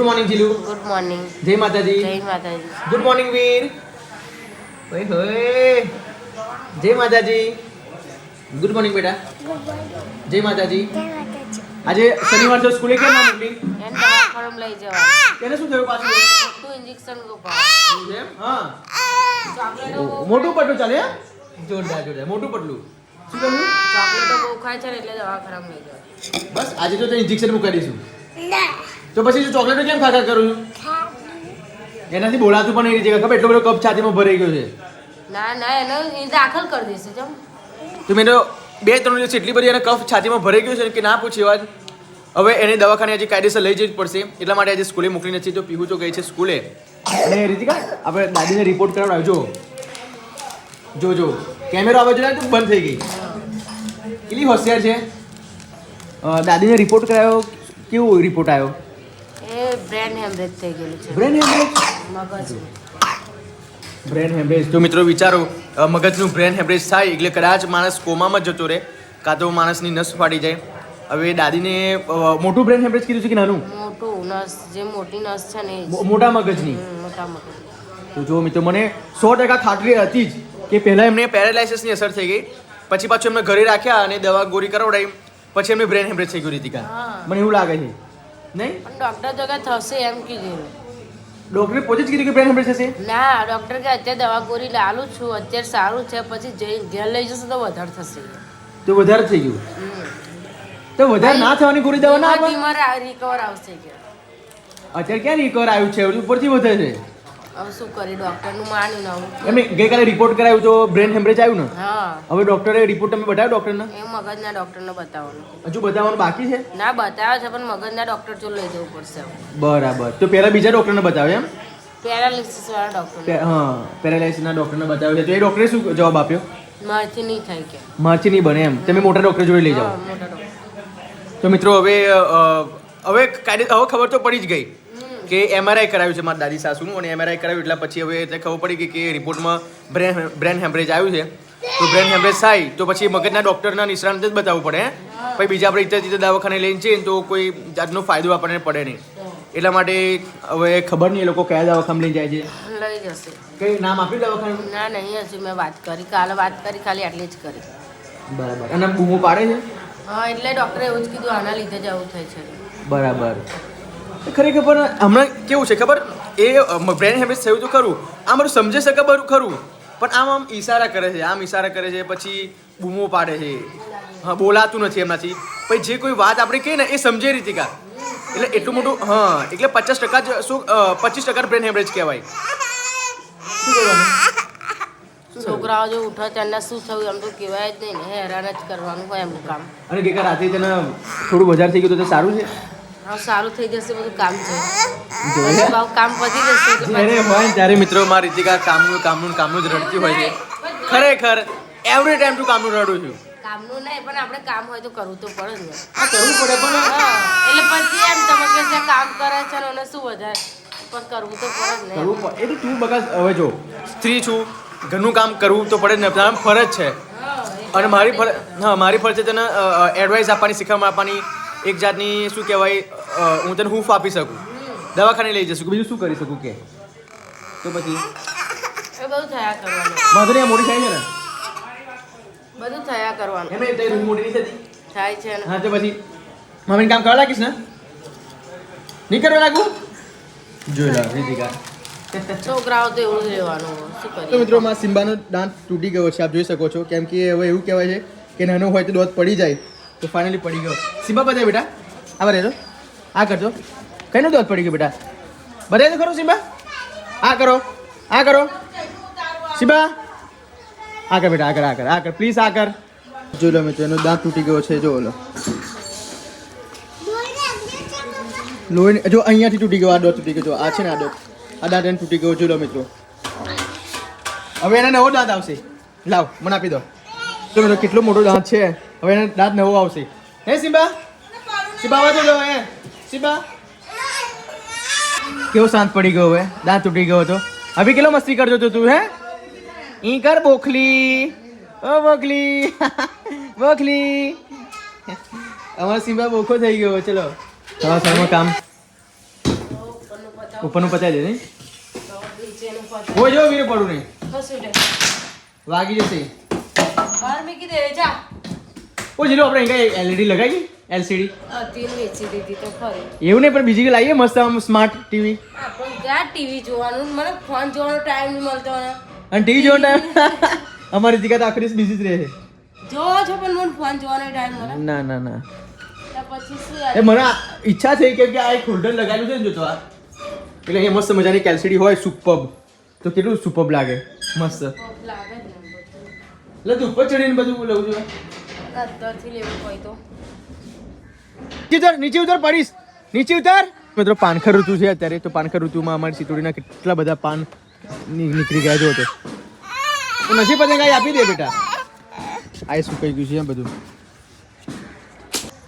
Good morning Jilu. Good morning. જય માતાજી. જય માતાજી. Good morning Veer. ઓય હોય. જય માતાજી. ગુડ મોર્નિંગ બેટા. જય માતાજી. આજે શનિવાર તો સ્કૂલે કેમ ના મોકલી? એને દવાખાને લઈ જવા. તેને શું થયું પાછું? મોટું ઇન્જેક્શન ગોપાવ. એમ? હા. ચોકલેટો મોટું પટલું ચાલે હે? જોરદાર જોરદાર. મોટું પટલું. શું કહ્યું? ચોકલેટો બહુ ખાય છે ને એટલે દવાખાને લઈ જવા. બસ આજે તો ઇન્જેક્શન મૂકી દઈશું. તો પછી જો ચોકલેટો કેમ ખાખા કરું છું? એનાથી બોલાતું પણ એની જગ્યા ખબર એટલો બધો કપ છાતીમાં ભરાઈ ગયો છે. ના ના એને એ દાખલ કરી દેશે જમ. તો મેં 2-3 દિવસ એટલી બધી એને કફ છાતીમાં ભરાઈ ગયો છે કે ના પૂછી વાત. હવે એને દવાખાને આજે કાયદેસર લઈ જવી જ પડશે. એટલા માટે આજે સ્કૂલે મોકલી નથી. તો પીહુ તો ગઈ છે સ્કૂલે. અને રીતિકા આપણે દાદીને રિપોર્ટ કરાવડાવજો. જો કેમેરો આવે છે ને તો બંધ થઈ ગઈ. કેટલી હોશિયાર છે. દાદીને રિપોર્ટ કરાવ્યો. કેવો રિપોર્ટ આવ્યો? એ બ્રેન હેમરેજ થઈ ગયેલું છે. Brain haemorrhage. મગજ બ્રેન હેમરેજ. તો મિત્રો વિચારો મગજનું બ્રેન હેમરેજ થાય એટલે કદાચ માણસ કોમામાં જતો રહે કાં તો માણસની નસ ફાટી જાય. હવે દાદીને મોટું બ્રેન હેમરેજ કીધું છે કે નાનું? મોટું નસ જે મોટી નસ છે ને મોટા મગજની. મોટા મગજ. તો જો મિત્રો મને 100% ખાતરી હતી જ કે પહેલાં એમને પેરાલાઇસિસની અસર થઈ ગઈ. પછી પાછું એમને ઘરે રાખ્યા અને દવા ગોળી કરાવડાવી. પછી એમને બ્રેન હેમરેજ થઈ ગયું રીતિકા. મને એવું લાગે છે. નહીં પણ ડોક્ટર તો કે થશે એમ કીધું. ડોક્ટરે પોતે જ કીધું કે બ્રેન હેમરેજ થશે? ના ડોક્ટર કે અત્યારે દવા ગોળી લાલું છું અત્યારે સારું છે પછી ઘેર લઈ જશે તો વધારે થશે. તો વધારે થઈ ગયું. તો વધારે ના થવાની ગોળી દવા ના આપે? રિકવર આવશે કે અત્યારે ક્યાં રિકવર આવ્યું છે? ઉપરથી વધે છે. હવે શું કરી ડોક્ટરનું માન્યું ના હું. એમને ગઈકાલે રિપોર્ટ કરાવ્યું તો બ્રેન હેમરેજ આવ્યું ને? હા. હવે ડોક્ટરે રિપોર્ટ તમે બતાવ્યો ડોક્ટરને? એ મગજના ડોક્ટરને બતાવવાનું. હજુ બતાવવાનું બાકી છે? ના બતાવે છે પણ મગજના ડોક્ટર જો લઈ જવું પડશે. બરાબર. તો પહેલા બીજા ડોક્ટરને બતાવ્યો એમ? પેરાલિસિસ વાળા ડોક્ટર. હા પેરાલાઇસિસના ડોક્ટરને બતાવ્યો છે. તો એ ડોક્ટરે શું જવાબ આપ્યો? મારથી નહીં થાય કે મારથી નહીં બને એમ. તમે મોટા ડોક્ટર જોડે લઈ જાઓ. મોટા ડોક્ટર. તો મિત્રો હવે ખબર તો પડી જ ગઈ કે MRI કરાવ્યું છે મારા દાદી સાસુનું. અને MRI કરાવ્યું એટલે પછી હવે ખબર પડી ગઈ કે રિપોર્ટમાં બ્રેન હેમરેજ આવ્યું છે. તો બ્રેન હેમરેજ થાય તો પછી મગજના ડૉક્ટરના નિષ્ણાંત જ બતાવવું પડે. પછી બીજા આપણે ઇતર દવાખાને લઈને જઈએ તો કોઈ જાતનો ફાયદો આપણને પડે નહીં. એટલા માટે હવે ખબર નહીં એ લોકો કયા દવાખાને લઈને જાય છે. લઈ જશે. કઈ નામ આપ્યું દવાખાનું? ના નહીં હજુ મેં વાત કરી કાલે વાત કરી ખાલી આટલી જ કરી. બરાબર. અને બૂમો પાડે છે? હા એટલે ડોક્ટરે એવું જ કીધું આના લીધે જ આવું થાય છે. બરાબર. ખરેખર પણ હમણાં કેવું છે ખબર? એ બ્રેન હેમરેજ થયું તો ખરું. આમ બધું સમજી શકે બધું ખરું. પણ આમ ઈશારા કરે છે. આમ ઈશારા કરે છે પછી બૂમો પાડે છે. હા બોલાતું નથી એમનાથી. પછી જે કોઈ વાત આપણે કહીએ ને એ સમજે રીતિકા. એટલે એટલું મોટું હા એટલે 50% જ શું 25% બ્રેન હેમરેજ કહેવાય. શું કરવાનું? છોકરાઓ જો ઉઠે त्यांना શું થયું એમ તો કહેવાય જ નહીં ને હેરાન જ કરવાનું હોય એમનું કામ. અને ગઈકાલ રાતે તેને થોડું વધારે થઈ ગયું તો સારું છે? હા સારું થઈ જશે બધું કામ છે. કામ પતી જશે. જ્યારે હોય ને ત્યારે મિત્રો મારી રીતિકા કામનું જ રડતી હોય છે. ખરેખર એવરી ટાઈમ તું કામનું રડું છું. કામનું નહીં પણ આપણે કામ હોય તો કરવું તો પડે જ ને. આ કરવું પડે પણ એટલે પછી એમ તમે કે કામ કરે છે ને શું વધારે પણ કરવું તો પડે જ ને. કરવું પડે. એટલે તું બકા હવે જો સ્ત્રી છું ઘરનું કામ કરવું તો પડે જ ને. તારા ફરજ છે. અને મારી ફરજ છે તને એડવાઇસ આપવાની શીખવામાં આપવાની. એક જાતની શું કહેવાય હું તને હૂંફ આપી શકું. દવાખાને લઈ જશું બીજું શું કરી શકું કે? તો પછી એ બધું થયા કરવાનું. વાંધો નહીં મોટી થાય છે ને? બધું થયા કરવાનું. એમ એ રૂમ મોટી નહીં થતી? થાય છે ને. હા તો પછી મમ્મીને કામ કરવા લાગીશ ને? નહીં કરવા લાગુ? જોઈ લો રીતિકા. છોકરાઓ તો એવું જ રહેવાનું શું તો કરીએ. મિત્રો મારા સિમ્બાનો દાંત તૂટી ગયો છે આપ જોઈ શકો છો. કેમ કે હવે એવું કહેવાય છે કે નાનો હોય તો દોત પડી જાય. તો ફાઇનલી પડી ગયો. સિમ્બા બતાય બેટા. આવા રહેજો. આ કરજો. કઈ નો દોત પડી ગયો બેટા? બતાય તો ખરો સિમ્બા. આ કરો. આ કરો સિમ્બા. આ કર બેટા. આ કર પ્લીઝ આ કર. જોઈ લો મિત્રો એનો દાંત તૂટી ગયો છે. જો લો લોહી જો અહીંયાથી તૂટી ગયો. આ દોત તૂટી ગયો. જો આ છે ને આ દોત. આ દાંત એને તૂટી ગયો. જોઈ લો મિત્રો. હવે એને નવો દાંત આવશે. લાવ મને આપી દો. તો મિત્રો કેટલો મોટો દાંત છે. હવે એને દાંત નવો આવશે. હે સિમ્બા આવા જો હે સિમ્બા. કેવો શાંત પડી ગયો હવે. દાંત તૂટી ગયો હતો. હવે કેટલો મસ્તી કરજો તો તું હે. ઈ કર બોખલી. ઓ બોખલી. અમારો સિમ્બા બોખો થઈ ગયો. ચલો સવારમાં કામ ઉપરનું પતાવી દે નહીં તો નીચેનું પતાવી. હોય જો વીરે પડું નહીં કશું નહીં. વાગી જશે બહાર મૂકી દે જા. ઓ જીલો આપણે અહીંયા એલઈડી લગાવી એલસીડી હતી ને વેચી દીધી તો ખરી. એવું નહીં પણ બીજી કે લાવીએ મસ્ત આમ સ્માર્ટ ટીવી આપણે ક્યાં ટીવી જોવાનું મને ફોન જોવાનો ટાઈમ નહીં મળતો ને. અને ટીવી જોવાનો ટાઈમ અમારી દીકરા તો આખરી દિવસ બીજી જ રહે છે જોવો છો પણ મને ફોન જોવાનો ટાઈમ મળે. ના ના ના તો પછી શું એ મને ઈચ્છા થઈ કે આ એક હોલ્ડર લગાવેલું છે ને જોતો આ એટલે અહીંયા મસ્ત મજાની એલસીડી હોય સુપર્બ તો કેટલું સુપર્બ લાગે મસ્ત લાગે જ ને બધું. એટલે તું ઉપર ચડીને બધું લઉં છું અંદરથી લેવું હોય તો નીચે ઉતર પડીશ નીચે ઉતર મિત્રો પાનખર ઋતુ છે અત્યારે તો પાનખર ઋતુમાં અમારી સિતોડીના કેટલા બધા પાન નીકળી ગયા જો તો નથી પતંગ આપી દે બેટા આ સુકાઈ ગયું છે એમ બધું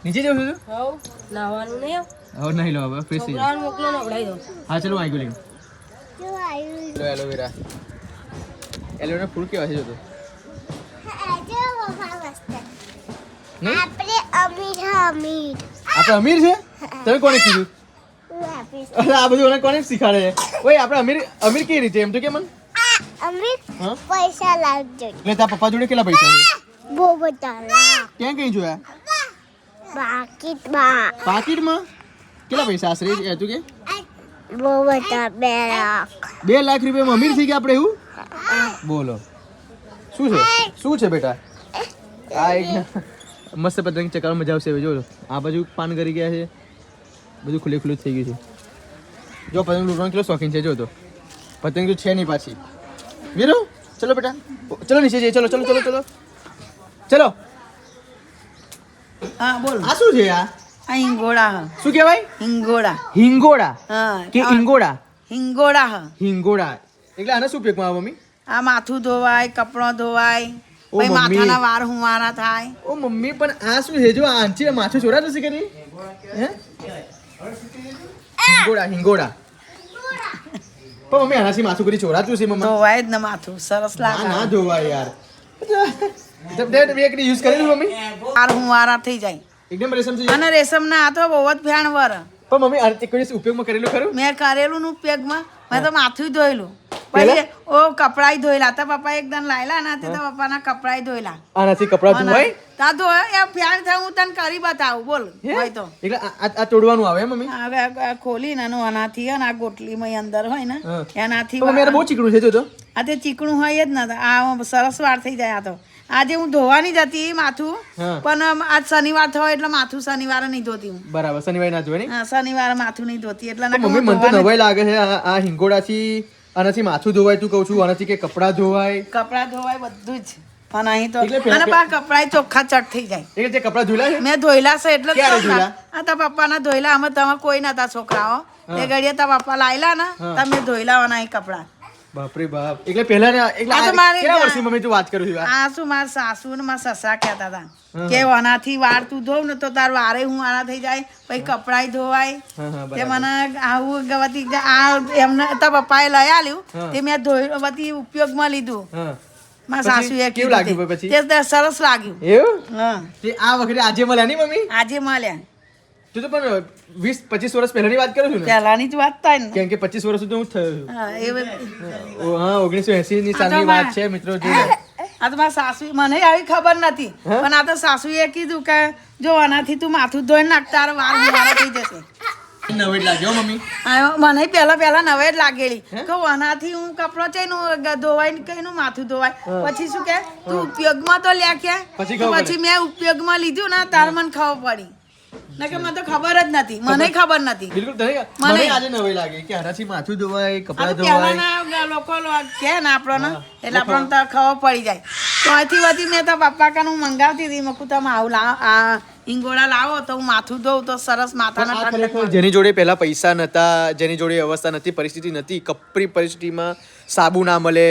નીચે જવું છું હવ નાવાનું નહીં આવ. હવે નહીં લો હવે ફ્રેશ થઈ છોકરાઓને મોકલો નવડાવી દઉં. હા ચલો આવી ગયું લો એલોવેરા એલોવેરા ફૂલ કેવા છે જો તો નહીં આપણે અમીર છે તમે કોને કીધું અરે આ બધું કોને શીખાડે છે ઓય આપણે અમીર કેવી રીતે એમ તો કે મન હા પૈસા લાવજો એટલે તારા પપ્પા જોડે કેટલા પૈસા છે બહુ બધા ક્યાં કઈ જોયા પાકીટમાં પાકીટમાં કેટલા પૈસા આશરે એ તું કે બહુ બધા 2 લાખ 2 લાખ રૂપિયામાં અમીર થઈ ગયા આપણે એવું બોલો શું છે બેટા આ એક મસ્ત પતંગ ચકાવવા મજા આવશે હવે જો આ બાજુ પાન કરી ગયા છે બધું ખુલ્લે ખુલ્લું થઈ ગયું છે જો પતંગ લૂંટવાનો કેટલો શોખીન છે જો તો પતંગ તો છે નહીં પાછી વીરો ચલો બેટા ચલો નીચે જઈએ ચલો ચલો ચલો ચલો ચલો હા બોલ આ શું છે આ આ હિંગોળા હ શું કહેવાય હિંગોળા હિંગોડા હા કે હિંગોડા હિંગોળા હ હિંગોડા એટલે આને શું ઉપયોગમાં આવે મમ્મી આ માથું ધોવાય કપડો ધોવાય ઓ પછી મમ્મી. માથાના વાળ હુંવારા થાય ઓ મમ્મી પણ આ શું છે જો આ આંચી માથું ચોરા નથી કરી હે હિંગોડા પણ મમ્મી આનાથી માથું કરી ચોરાતું છે મમ્મા ધોવાય જ ને માથું સરસ ના ના લાગે ધોવાય યાર બે એકડી યુઝ કરેલું મમ્મી વાળ હુંવારા થઈ જાય એકદમ રેશમ છે અને રેશમના આ તો બહુ જ ફેણ વર પણ મમ્મી આ તે કોઈ દિવસ ઉપયોગમાં કરેલું ખરું મેં કરેલું નું ઉપયોગમાં મેં તો માથું ધોયેલું પહેલા? પછી ઓ કપડાય ધોયેલા તો પપ્પા એકદમ લાયેલા ના તે તો પપ્પાના કપડાય ધોયેલા આનાથી કપડાં ધોવાય તા ધોયા એ ફેણ થાય હું તને કરી બતાવું બોલ હે? હોય તો એટલે આ તોડવાનું આવે હે મમ્મી હવે આ ખોલી ને આનું આનાથી હે ને આ ગોટલીમાં અંદર હોય ને હા. એનાથી તો મમ્મી આ બહુ ચીકણું છે જો તો આ તે ચીકણું હોય જ ને આ સરસ વાર થઈ જાય આ તો આજે હું ધોવાની જ હતી માથું હા. પણ આજ શનિવાર થયો એટલે માથું શનિવારે નહીં ધોતી હું બરાબર શનિવારે ના જોવે નહીં હા શનિવારે માથું નહીં ધોતી એટલે તો મમ્મી મને તો નવાઈ લાગે છે આ હિંગોડાથી આનાથી માથું ધોવાય તું કહું છું આનાથી કે કપડાં ધોવાય કપડાં ધોવાય બધું જ અને અહીં તો એટલે પેલા- અને પા કપડાં ચોખ્ખા ચટ થઈ જાય એટલે તે કપડાં ધોલા છે મેં ધોયલા છે એટલે જ ક્યારે ચોખ્ખા. ધોયલા? આ તા પપ્પાના ધોયલા અમે તમે કોઈ નતા છોકરાઓ તે ઘડીએ તા પપ્પા લાયેલા ને હા. તમે ધોયલા અહીં કપડાં બાપરે બાપ એટલે પહેલા એટલે આ તો મારે કેટલા વર્ષથી મમ્મી તું વાત કરું છું આ શું મારા સાસુ ને મારા સસરા કહેતા હતા હા. કે આનાથી વાળ તું ધોવ ને તો તાર વારે હું આના થઈ જાય પછી કપડાય ધોવાય હા હા તે બરાબર મને આવું ગવતી આ એમને તો પપ્પાએ લઈ હા. આલ્યું તે મેં ધોઈ બધી ઉપયોગમાં લીધું હા મારા પછી સાસુએ કેવું લાગ્યું કીધું પછી? તે સરસ લાગ્યું એવું હા તે આ વખતે આજે મળ્યા નહીં મમ્મી આજે મળ્યા તું તો પણ 20-25 વર્ષ પહેલાની વાત કરું છું ને પહેલાની જ વાત થાય ને કેમ કે 25 વર્ષ સુધી હું થયો છું હા એ ઓ હા 1980 ની સાલની વાત છે મિત્રો જો આ તો મારા સાસુ મને આવી ખબર નથી હા? પણ આ તો સાસુએ કીધું કે જો આનાથી તું માથું ધોઈ નાખ તારા વાળ મુવારા થઈ જશે નવેડ લાગ્યો મમ્મી આ મને પહેલા નવે જ લાગેલી કે આનાથી હું કપડો ચઈનું ધોવાય કઈનું માથું ધોવાય પછી શું કે તું ઉપયોગમાં તો લે કે પછી ખબર પછી મેં ઉપયોગમાં લીધું ને તાર મને ખબર પડી ના કે મને તો ખબર જ નથી મને ખબર નથી બિલકુલ તને મને- મને આજે નવાઈ લાગી કે આનાથી માથું ધોવાય આ કપડાં તો ધોવાય પહેલાના લોકો કે ને આપણને એટલે આપણને તો ખબર પડી જાય તો અહીંથી વધી મેં તો પપ્પા કાનું મંગાવતી હતી મેં કહું તમે આવું લાવો આ ઈંગોળા લાવો તો હું માથું ધોઉં તો સરસ માથાના આ ઠંડક ખરેખર જેની જોડે પહેલા પૈસા નતા જેની જોડે અવસ્થા નથી પરિસ્થિતિ નથી કપરી પરિસ્થિતિમાં સાબુ ના મળે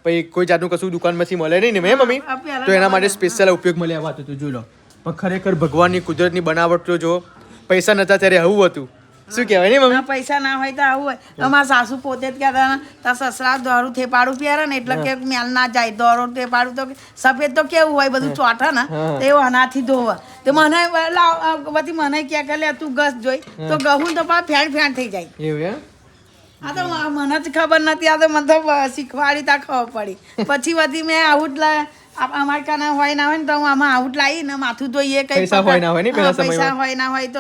પછી કોઈ જાતનું કશું દુકાનમાંથી મળે નહીં ને મેં મમ્મી આ પહેલા તો એના માટે સ્પેશિયલ ઉપયોગ મળે આ વાત હતું જોઈ લો પણ ખરેખર ભગવાનની કુદરતની બનાવટ તો જો પૈસા નતા ત્યારે આવું હતું શું કહેવાય ને મમ્મી આ પૈસા ના હોય તો આવું હોય અમારા સાસુ પોતે જ કહેતા હતા તાર સસરા દોરું થેપાડું પહેરે ને એટલે કે મેલ ના જાય દોરો થેપાડું તો સફેદ તો કેવું હોય બધું ચોટા ને હા. તો એવું આનાથી ધોવા તો મને લાવ બધી મને ક્યાં કે લે તું ઘસ જોઈ તો ગહું તો પા ફેણ ફેણ થઈ જાય એવું એમ આ તો મને જ ખબર નથી. આ તો મને તો શીખવાડી તા ખબર પડી. પછી બધી મેં આઉટ અમારે કાના હોય ના હોય ને તો હું આમાં આઉટ લાવી ને માથું ધોઈએ કઈ પૈસા હોય ના હોય ને પેલા સમયમાં. પૈસા હોય ના હોય તો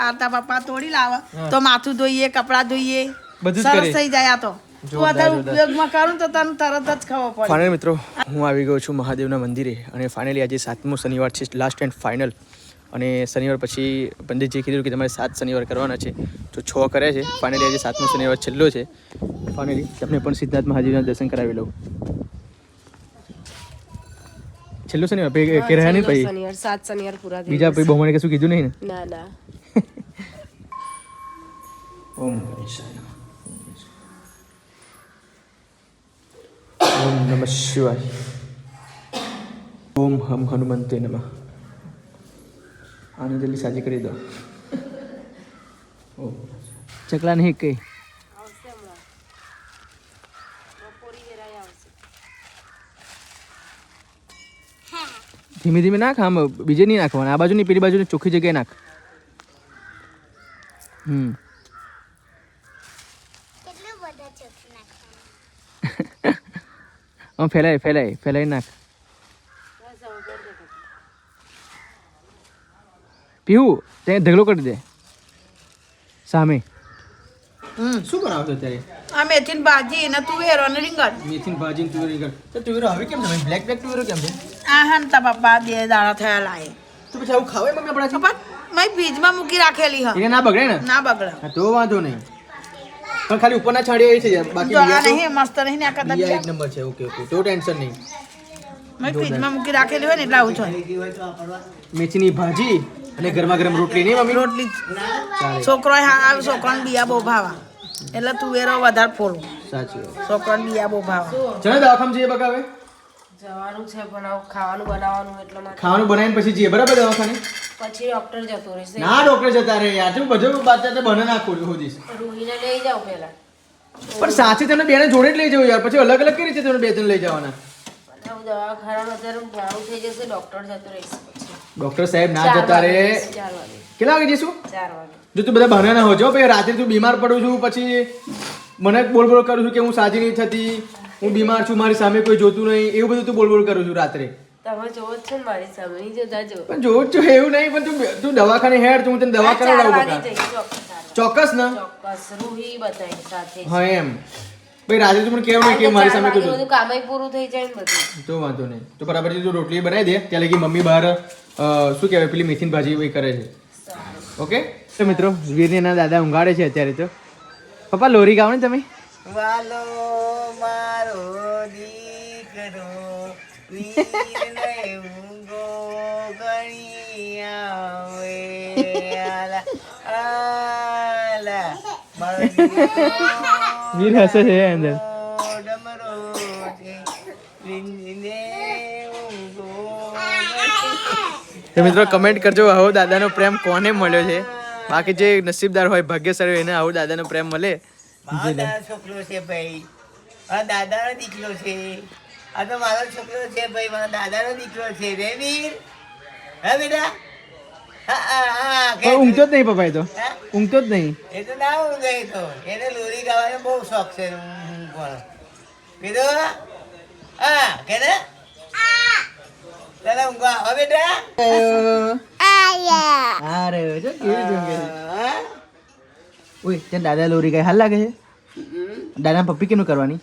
આ તા પપ્પા તોડી લાવે તો માથું ધોઈએ કપડાં ધોઈએ બધું જ સરસ કરીએ. થઈ જાય. આ તો તું અત્યારે ઉપયોગમાં કરું તો તને તરત જ ખબર પડે. ફાઇનલ મિત્રો હું આવી ગયો છું મહાદેવના મંદિરે અને ફાઇનલી આજે 7મો શનિવાર છે, લાસ્ટ એન્ડ ફાઇનલ. અને શનિવાર પછી પંડિતજીએ કીધું કે તમારે 7 શનિવાર કરવાના છે, તો 6 કરે છે. ફાઇનલી આજે 7મો શનિવાર છેલ્લો છે. ફાઇનલી તમને પણ સિદ્ધનાથ મહાદેવના દર્શન કરાવી લઉં. છેલ્લો શનિવાર કે રહ્યા નહીં પછી શનિવાર 7 શનિવાર પૂરા થઈ બીજા પછી બહુમાને કશું કીધું નહીં ને? ના ના ઓમ ગણેશાય નમઃ. ઓમ નમઃ શિવાય. ઓમ હમ હનુમંતે નમઃ. આને જલ્દી સાજી કરી દો. ઓમ ચકલા નહીં કઈ ધીમે ધીમે નાખ. આમ બીજે નહીં નાખવાના, આ બાજુ ની પેલી બાજુ ચોખ્ખી જગ્યાએ નાખ. કેટલું બધા ચોખ્ખું નાખવાનું. આમ ફેલાઈ નાખ. પીવું તે ઢગલો કરી દે સામે. શું બનાવો છો અત્યારે? આ મેથીની ભાજી ને તુવેરો ને રીંગણ. મેથીની ભાજી તુવેર રીંગણ. તો તુવેરો હવે કેમ છે? બ્લેક તુવેરો કેમ છે? આ હા ને તા પપ્પા 2 દાડા થયા લાય. તો પછી આવું ખાવાય મમ્મી આપણા પપ્પા મેં ફ્રીજમાં મૂકી રાખેલી હા. એને ના બગડે ને? ના બગડે. હા, તો વાંધો નહીં. પણ ખાલી ઉપરના છાંડિયા એ છે, બાકી જો આ બીજા તો નહીં મસ્ત નહીં ને આ કદાચ બીજા એક નંબર છે. ઓકે ઓકે, તો ટેન્શન નહીં. મેં ફ્રીજમાં મૂકી રાખેલી હોય ને એટલે આવું છે. મેથીની ભાજી અને ગરમા ગરમ રોટલી નહીં મમ્મી? રોટલી ચાલે. છોકરાને બિયા બહુ ભાવા એટલે તુવેરો વધારે ફોડું. સાચી વાત. છોકરાને બિયા બહુ ભાવા. ચલો દવાખાને જઈએ બકા. હવે જવાનું છે પણ હવે ખાવાનું બનાવવાનું એટલે માટે ખાવાનું બનાવીને પછી જઈએ બરાબર દવાખાને? પછી ડોક્ટર જતો રહેશે. ના ડોક્ટર જતા રહે યાર. તું બધું બાદ બને ના ખોલી હોદીશ. રૂહીને લઈ જાઓ પહેલા. પણ સાથે તમને બેને જોડે જ લઈ જવું યાર. પછી અલગ અલગ કઈ રીતે તમે બે ત્રણ લઈ જવાના? અને હું દવાખાનામાં અત્યારે મોડું થઈ જશે, ડોક્ટર જતો રહેશે પછી ડોક્ટર સાહેબ ના જતા રહે. 4 વાગે. કેટલા વાગે જઈશું? 4 વાગે. જો તું બધા બહાના ના હોજો પછી રાત્રે તું બીમાર પડું છું, પછી મને બોલ કરું છું કે હું સાજી નહીં થતી, હું બીમાર છું, મારી સામે કોઈ જોતું નહીં, એવું બધું તું બોલ કરું છું રાત્રે. તમે જોવો જ છો ને મારી સામે, નહીં જોતા જો. પણ જોઉં જ છું એવું નહીં. પણ તું દવાખાને હેડ, તું હું તને દવા 4 કરાવડાવું વાગે બકા. જઈશ ચોક્કસ. ચોક્કસ ને? ચોક્કસ રૂહી બતાવી સાથે જ. હા એમ ભાઈ રાત્રે તું મને કહેવું નહીં કે મારી સામે કોઈ બધું કામય પૂરું થઈ જાય ને બધું. તો વાંધો નહીં. તો બરાબર તું રોટલી બનાવી દે ત્યાં લગી મમ્મી બહાર શું કહેવાય પેલી મેથીની ભાજી કરે છે. ઓકે તો મિત્રો વીરને એના દાદા ઊંઘાડે છે અત્યારે. તો પપ્પા લોરી ગાઓ ને તમે. વાલો મારો દીકરો વીરને ઊંઘો ગણી આવે આલા આલા મારો દીકરો વીર હસે છે અંદર. ડમરો છે વીરને ઊંઘો તો મિત્રો કમેન્ટ કરજો આવો દાદાનો પ્રેમ કોને મળ્યો છે. બાકી જે નસીબદાર હોય ભાગ્યશાળી હોય એને આવો દાદાનો પ્રેમ મળે. મારો દાદા છોકરો છે ભાઈ, મારા દાદાનો દીકરો છે. આ તો મારો છોકરો છે ભાઈ, મારા દાદાનો દીકરો છે રે વીર. હા બેટા હા હા હા પણ ઊંઘતો જ નહીં પપ્પા. એ તો હા? ઊંઘતો જ નહીં. એ તો ના ઊંઘે તો એને લોરી ગાવાનો બહુ શોખ છે. હું પણ કીધું હા કે ને તને ઊંઘવા આવે બેટા? હા રે જો કેવી રીતે ઊંઘે છે. હા? ઓય ત્યાં દાદા લોરી ગાય હાલ લાગે છે. દાદા પપ્પી કેનું કરવાની?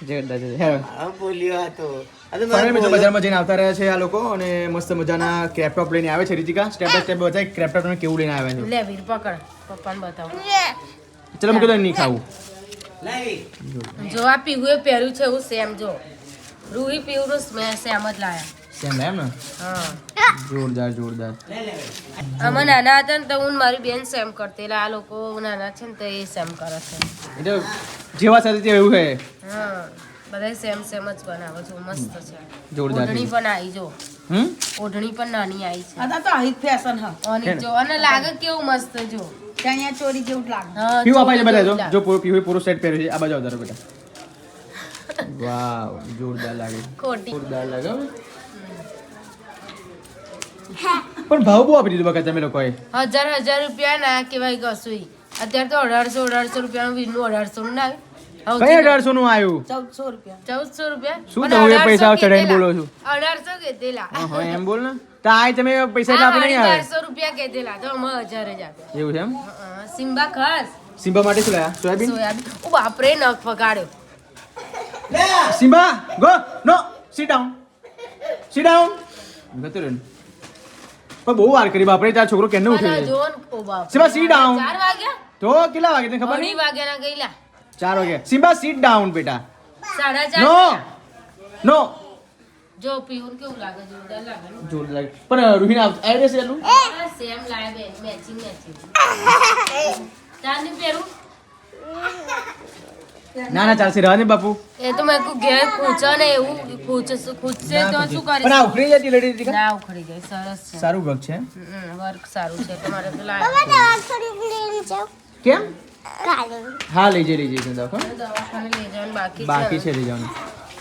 જોરદાર છે. હેરો હા બોલ્યો હતો. આ તો ફાઇનલ મને મિત્રો બોલ્યો. બજારમાં જઈને આવતા રહ્યા છે આ લોકો અને મસ્ત મજાના ક્રેપટોપ લઈને આવે છે. રીતિકા સ્ટેપ બાય સ્ટેપ બતાય ક્રેપટોપ ને કેવું લઈને આવ્યા લે વીર પકડ, પપ્પાને બતાવો. છે. ચલો મૂકી દો નહીં ખાવું. લાવી. જો આ પીવું એ પહેર્યું છે એવું સેમ જો. રૂહી પીવું મેં સેમ જ લાયા. સેમ એમ ને? હા જોરદાર જોરદાર. અમે નાના હતા ને તો હું ને મારી બેન સેમ કરતી, એટલે આ લોકો નાના છે ને તો એ સેમ કરે છે. એટલે જેવા સાથે તે એવું છે. હા બધા સેમ સેમ જ બનાવે છે, મસ્ત છે. જોરદાર ઓઢણી પણ આવી જો, હમ ઓઢણી પણ નાની આવી છે. આ તો આવી ફેશન હા. અને જો અને લાગે કેવું મસ્ત જો. ત્યાં અહીંયા ચોરી જેવું જ લાગે. હા, પીવું અપાય છે બધા જો. ચોરી જો પીવું પૂરો સેટ પહેર્યો છે. આ બાજુ આવતા રહો બેટા. વાવ જોરદાર લાગે. ખોટી જોરદાર લાગે હો. પણ ભાવ બહુ આપી દીધું બકા તમે લોકોએ. 1000 રૂપિયા ના કહેવાય કશું. અત્યારે તો 1800 રૂપિયાનું વીરનું 1800 નું ના આવે. કઈ 1800 નું આવ્યું? 1400 રૂપિયા. 1400 રૂપિયા. શું પણ તમે પૈસા 1800 ચડાઈને બોલો છો? 1800 કીધેલા. હા એમ બોલ ને. તો આ તમે પૈસા એટલે આપી નહીં આવે. 1800 રૂપિયા કીધેલા તો અમે 1000 જ આપ્યા. એવું છે એમ? સિમ્બા ખાસ સિમ્બા માટે શું લાયા? સોયાબીન? સોયાબીન. ઓ બાપરે નખ ફગાડ્યો. સિમ્બા ગો નો સિટ ડાઉન ગતો રે. પણ બહુ વાર કરી બાપરે, તાર છોકરો કેને ઉઠ્યો છે? જો ને, ઓ બાપ. Simba sit down. 4 વાગ્યા? તો કેટલા વાગે તને ખબર અઢી નહીં? વાગ્યાના ગયેલા. 4 વાગે. સિમ્બા સિટ ડાઉન બેટા. 4:30. નો જો પીવું કેવું લાગે, જોરદાર લાગે ને? જોર લાગે. પણ રૂહીન એડ્રેસ એટલું સેમ લાગે બે મેચિંગ. ચાંદી પહેરું ના ના ચાલશે રહેવા દે બાપુ. એ તો મેં કહ્યું ઘેર પૂછો ને એવું પૂછશે તો શું પણ આ કરીશ? ઉખડી જતી લડી દીધી ના ઉખડી ગઈ. સરસ છે. સારું ગપ છે. વર્ક સારું છે તમારે પેલા દવાખાને લઈને જાઉં કેમ? કાલે. હા લઈ જઈ દવાખાને. દવાખાને લઈ જવાનું બાકી છે. છે લઈ જવાનું.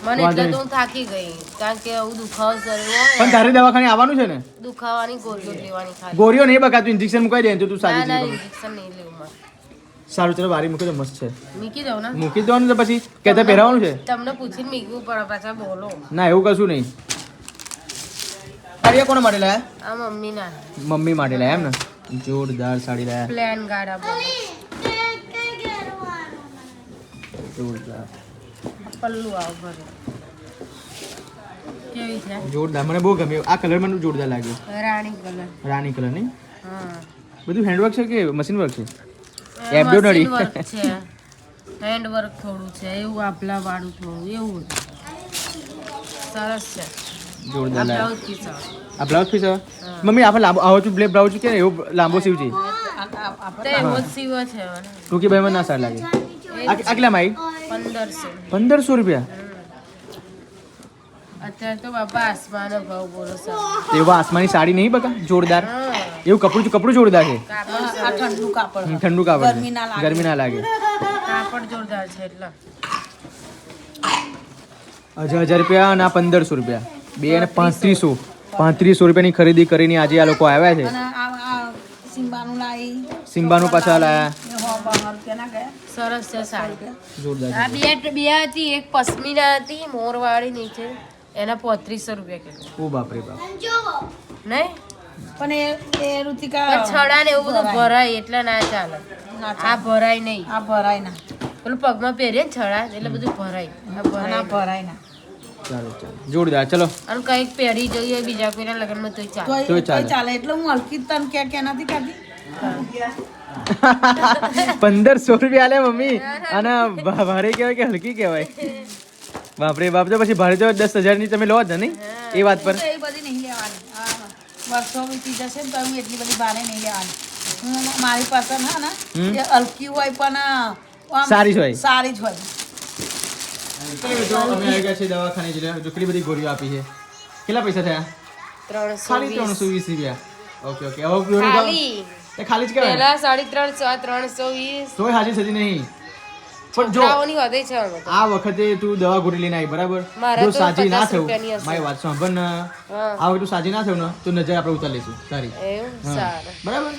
મને એટલે તો હું થાકી ગઈ કારણ કે આવું દુખાવો શરીર પણ હોય તારે દવાખાને આવવાનું છે ને? દુખાવાની ગોળીઓ લેવાની ખાલી. ગોરીઓ નહીં બકા, તું ઇન્જેક્શન મુકાઈ દે તો તું ના સારી ના થઈ. ઇન્જેક્શન નહીં લેવું મારે. સારું ચલો વારી મૂકી દો, મસ્ત છે. મૂકી દઉં ને મૂકી દો ને તો પછી કહેતા પહેરાવાનું છે? તમને પૂછીને મૂકવું પડે પાછા બોલો. ના એવું કશું નહીં. સાડી કોને માટે લાયા? આ મમ્મી ના મમ્મી માટે લાયા એમ ને? જોરદાર સાડી લાયા. પ્લેન ગાડા બોલો. જોરદાર પલ્લું આવ ભરે કેવી છે? જોરદાર, મને બહુ ગમ્યું. આ કલર મને જોરદાર લાગ્યો. રાણી કલર. રાણી કલર નહીં? હા બધું હેન્ડવર્ક છે કે મશીન વર્ક છે? Machine Embroidery. વર્ક છે, હેન્ડ વર્ક થોડું છે એવું, આપલા વાળું થોડું એવું. સરસ છે. જોરદાર આ લાગ્યો. બ્લાઉઝ પીસ આવે. આ બ્લાઉઝ પીસ આવે? મમ્મી આપણે લાંબો આવો છું બ્લેક બ્લાઉઝ કે એવો લાંબો સીવ છે. તો એવો જ સીવો છે મને. ટૂંકી ભાઈ મને ના સારું લાગે. આ કેટલામાં આવી? 1500. 1500 રૂપિયા. અત્યારે તો બાપા આસમાનો ભાવ બોલો સર. એવા આસમાની સાડી નહીં બકા? જોરદાર. હા એવું કપડું જોરદાર છે. કાપડ આ ઠંડુ કાપડ. ઠંડુ કાપડ છે. ગરમી ના લાગે. ગરમી ના લાગે. કાપડ જોરદાર છે એટલે 1000 રૂપિયા અને આ 1500 રૂપિયા. બે અને 3500 રૂપિયાની ખરીદી કરીને આજે આ લોકો આવ્યા છે. અને આ સિમ્બાનું લાઈ. સિમ્બાનું પાછા લાયા. એ હો બહાર કેના ગયા? સરસ છે સાડી. જોરદાર આ બે હતી, એક પશ્મિના હતી મોરવાળી નીચે, એના 3500 રૂપિયા કીધું. ઓ બાપ રે બાપ. નહીં પણ એ ઋતિકા પણ છડા ને એવું બધું ભરાય એટલે ના ચાલે. ના આ ભરાય નહીં. આ ભરાય ના. પેલું પગમાં પહેરીએ ને છડા એટલે બધું ભરાય. આ અને ભરાય આ નહીં. ભરાય ના. ચાલો જોરદાર. ચલો અને કંઈક પહેરી જોઈએ બીજા કોઈના લગ્નમાં તોય ચાલે. તોય તોય ચાલે. ચાલે એટલે હું હલકી તને કે નથી કાઢી. 1500 રૂપિયા આલે મમ્મી. અને ભારે કહેવાય કે હલકી કહેવાય? બાપરે બાપ. તો પછી ભારે તો 10,000 ની તમે લો જ ને નહીં? એ વાત પર તો એ બધી નહીં લેવાની. વર્ષો વીતી જશે ને તો હું એટલી બધી ભારે નહીં લેવાની. હું મારી પસંદ હા ને એ હલકી હોય પણ આમ સારી જ હોય. સારી જ હોય. અમે આવી ગયા છે દવાખાને. જો કેટલી બધી ગોળીઓ આપી છે. કેટલા પૈસા થયા? 320. ખાલી 320 રૂપિયા. Okay okay. હવે ગોળી ખાલી એ ખાલી જ કહેવાય. પેલા 350, આ 320. તોય હાજી સજી નહીં. પણ જો છોકરાઓની વધે છે હવે તો. આ વખતે તું દવા ગોળી લઈને આવી બરાબર? મારે જો તો સાજી ના 50 થયું, રૂપિયાની હશે. મારી વાત સાંભળ ને. હા આ વખતે તું સાજી ના થયું ને તો નજર આપણે ઉતાર લઈશું તારી. એવું હા. સારું. બરાબર?